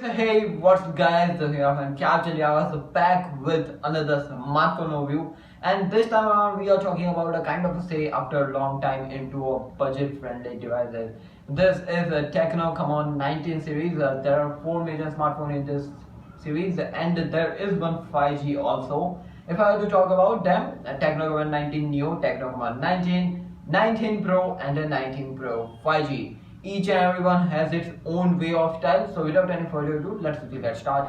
So hey, what's up guys, this is your friend Captaindrs back with another smartphone overview, and this time around we are talking about a kind of say after a long time into a budget friendly devices. This is a Tecno Camon 19 series. There are 4 major smartphones in this series and there is one 5G also. If I were to talk about them, a Tecno Camon 19 Neo, Tecno Camon 19, 19 Pro and a 19 Pro 5G. Each and every one has its own way of style. So without any further ado, let's quickly get started.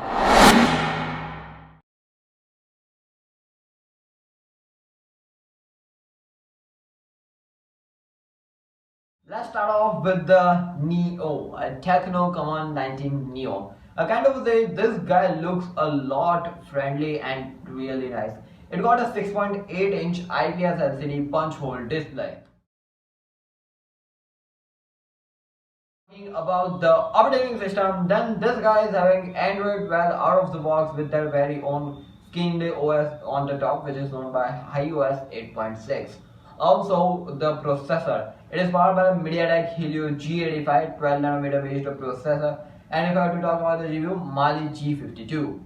Let's start off with the Neo, a Tecno Camon 19 Neo. I kind of say this guy looks a lot friendly and really nice. It got a 6.8-inch IPS LCD punch hole display. Talking about the operating system, then this guy is having Android 12 out of the box with their very own skinned OS on the top, which is known by iOS 8.6. Also, the processor. It is powered by the MediaTek Helio G85 12nm based processor, and if I have to talk about the GPU, Mali G52.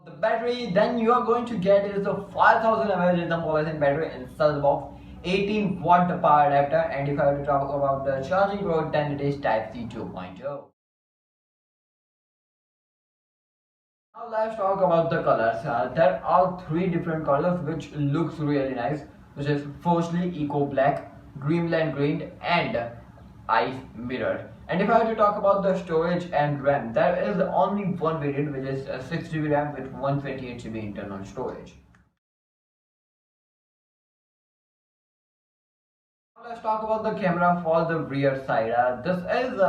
The battery then you are going to get is the 5000 mAh lithium polyethylene battery inside the box, 18 watt power adapter, and if I have to talk about the charging port, then it is Type-C 2.0. Now let's talk about the colors. There are 3 different colors which looks really nice, which is firstly Eco Black, Dreamland Green and Ice Mirror. And if I have to talk about the storage and RAM, there is only one variant which is 6GB RAM with 128GB internal storage. Now let's talk about the camera for the rear side. This is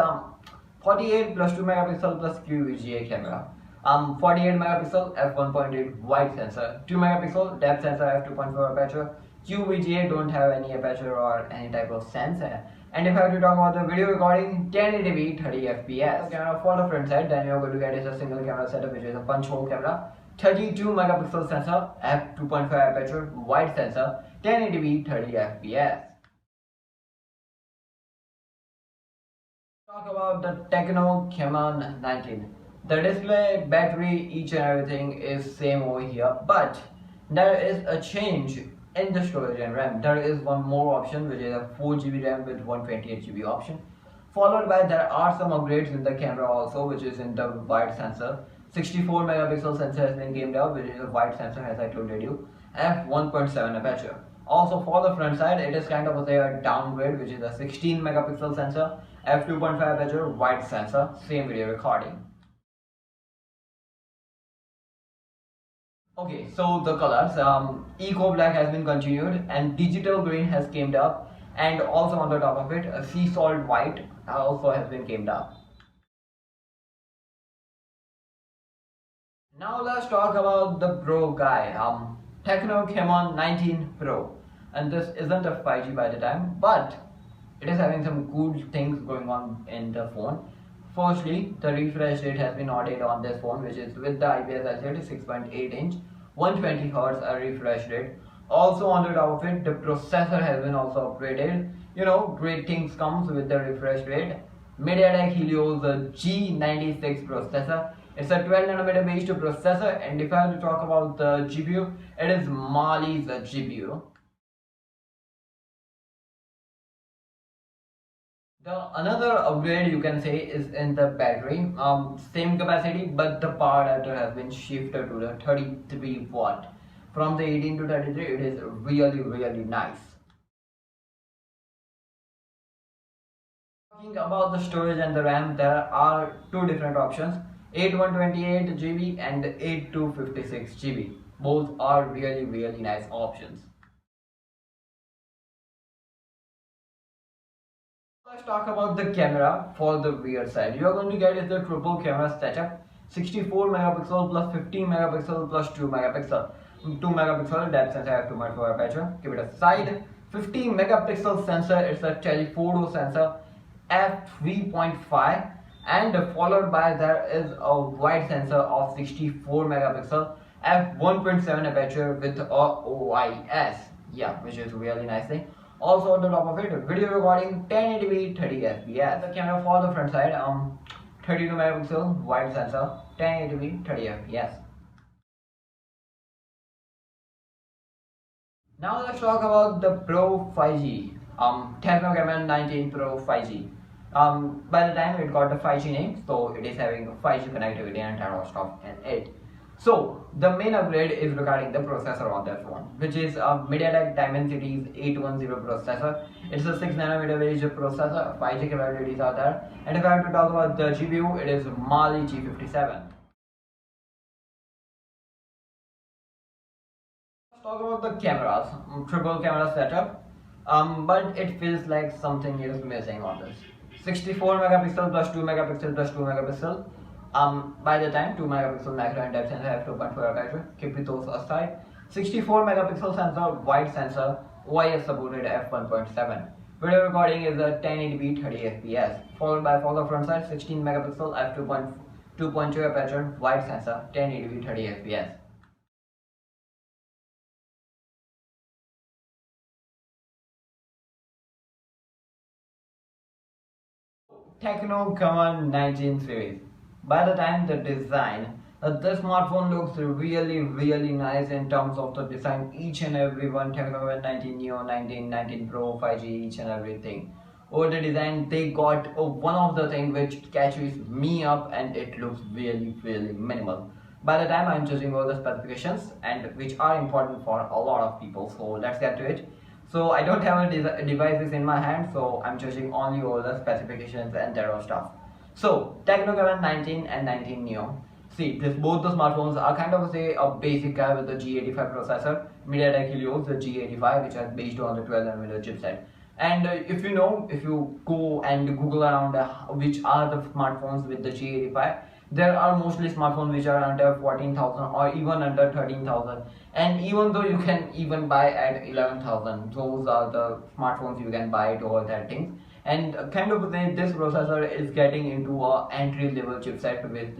48 plus 2 megapixel plus QVGA camera. 48 megapixel f1.8 wide sensor, 2 megapixel depth sensor f2.4 aperture, QVGA don't have any aperture or any type of sensor. And if I have to talk about the video recording, 1080p 30 fps. Camera for the front side, then you're going to get is a single camera setup, which is a punch hole camera, 32 megapixel sensor, f2.5 aperture, wide sensor, 1080p 30 fps. Talk about the Tecno Camon 19. The display, battery, each and everything is same over here, but there is a change in the storage and RAM. There is one more option, which is a 4GB RAM with 128GB option, followed by there are some upgrades in the camera also, which is in the wide sensor. 64 megapixel sensor has been gamed out, which is a wide sensor as I told you, f1.7 aperture. Also for the front side, it is kind of a downgrade, which is a 16 megapixel sensor, f2.5 aperture, wide sensor, same video recording. Okay, so the colors, Eco Black has been continued and Digital Green has came up, and also on the top of it, Sea Salt White also has been came up. Now let's talk about the Pro guy, Tecno Camon 19 Pro, and this isn't a 5G by the time, but it is having some cool things going on in the phone. Firstly, the refresh rate has been added on this phone, which is with the IPS LCD 6.8-inch, 120Hz a refresh rate. Also on the top of it, the processor has been also upgraded. You know, great things comes with the refresh rate. MediaTek Helio's G96 processor. It's a 12nm based processor, and if I have to talk about the GPU, it is Mali's GPU. The another upgrade you can say is in the battery, same capacity, but the power adapter has been shifted to the 33 watt. From the 18 to 33, it is really nice. Talking about the storage and the RAM, there are 2 different options, 8128GB and 8256GB. Both are really nice options. Let's talk about the camera for the rear side. You are going to get is the triple camera setup, 64 megapixel plus 15 megapixel plus 2 megapixel. 2 megapixel depth sensor f2.4 aperture. Give it a side. 15 megapixel sensor, it's a telephoto sensor f3.5, and followed by there is a wide sensor of 64 megapixel f1.7 aperture with a OIS, yeah, which is really nice thing. Also on the top of it, video recording 1080p 30 fps. The camera for the front side, 32 megapixel wide sensor, 1080p 30 fps. Now let's talk about the Pro 5G, Tecno Camon 19 Pro 5G. By the time it got the 5G name, so it is having 5G connectivity and a lot of stuff in it. So the main upgrade is regarding the processor on that phone, which is a MediaTek Dimensity's 810 processor. It's a 6nm range processor, 5G capabilities are there. And if I have to talk about the GPU, it is Mali G57. Let's talk about the cameras, triple camera setup. But it feels like something is missing on this. 64 megapixel plus 2 megapixel plus 2 megapixel. By the time 2 megapixel macro and depth sensor have 2.4 aperture, keep those aside. 64 megapixel sensor, wide sensor, OIS supported f1.7. Video recording is a 1080p 30 fps, followed by for the front side 16 megapixel f2.2 aperture, wide sensor, 1080p 30 fps. Tecno Camon 19 series. By the time the design, this smartphone looks really nice in terms of the design. Each and every one, Tecno Camon 19 Neo, 19 Pro, 5G, each and everything. Over the design, they got one of the things which catches me up, and it looks really minimal. By the time I'm judging all the specifications, and which are important for a lot of people, so let's get to it. So I don't have a devices in my hand, so I'm judging only all the specifications and that stuff. So Tecno Camon 19 and 19 Neo. See, both the smartphones are kind of a basic guy with the G85 processor, MediaTek Helios, the G85, which is based on the 12nm chipset. And if you go and Google around which are the smartphones with the G85, there are mostly smartphones which are under 14,000 or even under 13,000. And even though you can even buy at 11,000, those are the smartphones you can buy to all that things. And kind of this processor is getting into a entry level chipset with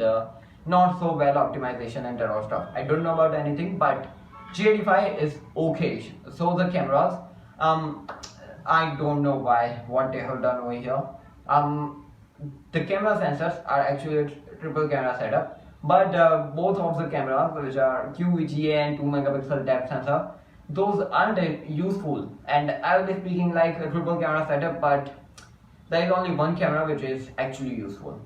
not so well optimization and that stuff. I don't know about anything, but G85 is okay. So the cameras, I don't know what they have done over here. The camera sensors are actually a triple camera setup, but both of the cameras, which are QVGA and 2 megapixel depth sensor, those aren't useful. And I will be speaking like a triple camera setup, but there is only one camera which is actually useful.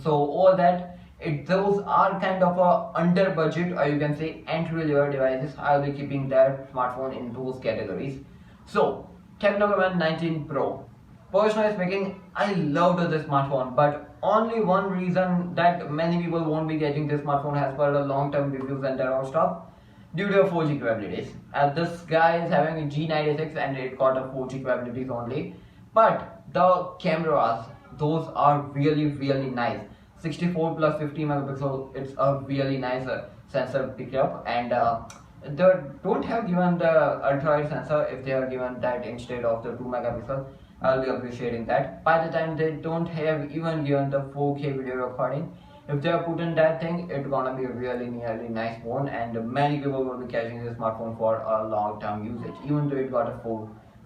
So all that, those are kind of under budget, or you can say entry level devices. I will be keeping that smartphone in those categories. So Tecno Camon 19 Pro. Personally speaking, I loved this smartphone, but only one reason that many people won't be getting this smartphone as per the long-term reviews and that stuff, due to 4G capabilities. This guy is having a G96 and it got a 4G capabilities only. But the cameras, those are really nice. 64 plus 50 megapixel, it's a really nice sensor pickup, and they don't have given the ultra wide sensor. If they are given that instead of the 2 megapixel, I'll be appreciating that. By the time they don't have even given the 4K video recording, if they are put in that thing, it's gonna be a really nice phone, and many people will be catching this smartphone for a long-term usage, even though it got a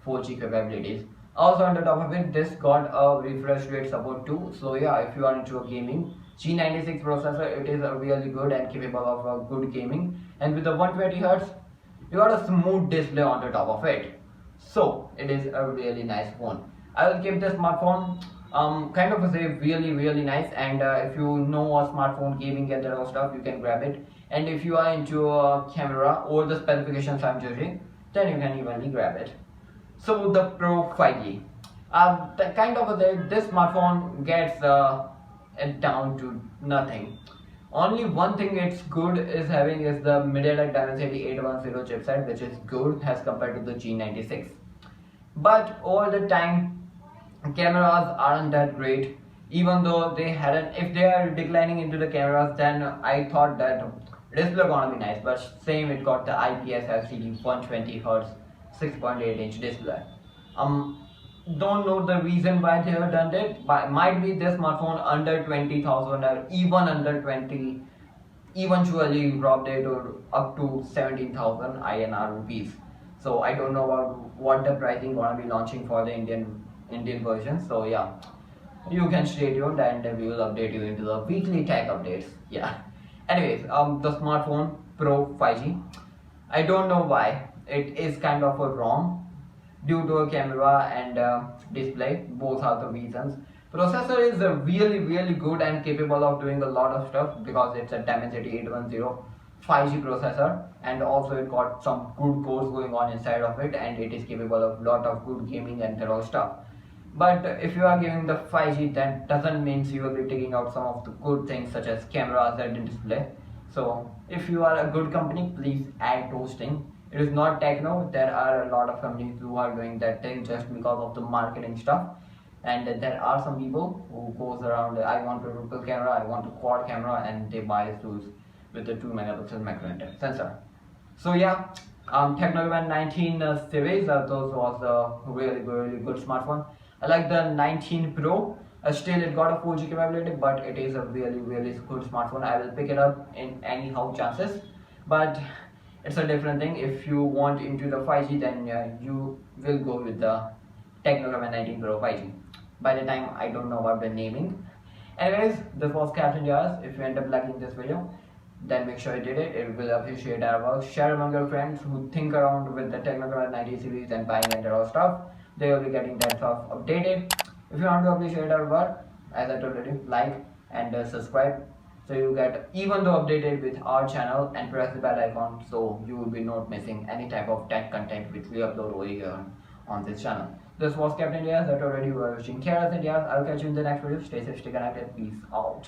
4G capabilities. Also on the top of it, this got a refresh rate support too. So yeah, if you are into a gaming, G96 processor, it is a really good and capable of a good gaming. And with the 120 Hz, you got a smooth display on the top of it. So it is a really nice phone. I will keep this smartphone kind of say really nice. And if you know a smartphone gaming and that stuff, you can grab it. And if you are into a camera or the specifications I'm judging, then you can evenly grab it. So the Pro 5G, this smartphone gets it down to nothing. Only one thing it's good is having is the MediaTek Dimensity 810 chipset, which is good as compared to the G96. But all the time, cameras aren't that great. Even though they hadn't, if they are declining into the cameras, then I thought that display gonna be nice. But same, it got the IPS LCD 120 Hz 6.8-inch display. Don't know the reason why they have done it, but might be this smartphone under 20,000 or even under 20, eventually dropped it or up to 17,000 INR rupees. So I don't know about what the pricing gonna be launching for the Indian version. So yeah, you can stay tuned and we will update you into the weekly tech updates. Yeah. Anyways, the smartphone Pro 5G. I don't know why it is kind of a wrong due to a camera and display. Both are the reasons. Processor is really good and capable of doing a lot of stuff because it's a Dimensity 810 5G processor, and also it got some good cores going on inside of it, and it is capable of lot of good gaming and that all stuff. But if you are giving the 5G, that doesn't mean you will be taking out some of the good things such as cameras and display. So if you are a good company, please add those things. It is not Tecno. There are a lot of companies who are doing that thing just because of the marketing stuff. And there are some people who goes around, I want a triple camera, I want a quad camera, and they buy those with the 2 megapixel macro sensor. So yeah, Tecno Camon 19 series, those was a really good smartphone. I like the 19 Pro. Still, it got a 4G capability, but it is a really good smartphone. I will pick it up in anyhow chances, but it's a different thing. If you want into the 5G, then you will go with the Tecno Camon 19 Pro 5G. By the time, I don't know about the naming. Anyways, this was captaindrs. If you end up liking this video, then make sure you did it. It will appreciate our work. Share among your friends who think around with the Tecno Camon 90 series and buying and all stuff. They will be getting that stuff updated. If you want to appreciate our work, as I told you, like and subscribe so you get even though updated with our channel, and press the bell icon so you will be not missing any type of tech content which we upload over here on this channel. This was captaindrs. That already we were wishing care and I'll catch you in the next video. Stay safe, stay connected. Peace out.